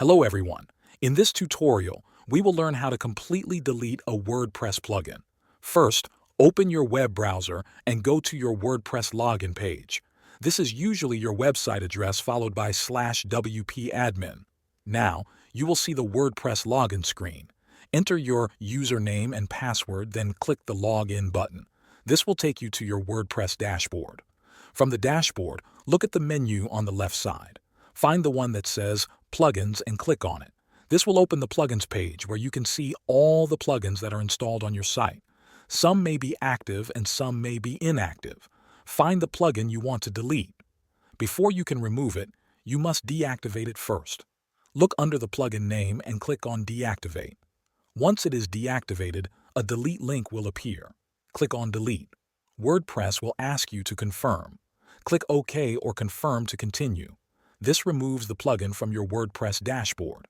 Hello everyone. In this tutorial, we will learn how to completely delete a WordPress plugin. First, open your web browser and go to your WordPress login page. This is usually your website address followed by /wp-admin. Now, you will see the WordPress login screen. Enter your username and password, then click the Login button. This will take you to your WordPress dashboard. From the dashboard, look at the menu on the left side. Find the one that says Plugins and click on it. This will open the Plugins page where you can see all the plugins that are installed on your site. Some may be active and some may be inactive. Find the plugin you want to delete. Before you can remove it, you must deactivate it first. Look under the plugin name and click on Deactivate. Once it is deactivated, a delete link will appear. Click on Delete. WordPress will ask you to confirm. Click OK or Confirm to continue. This removes the plugin from your WordPress dashboard.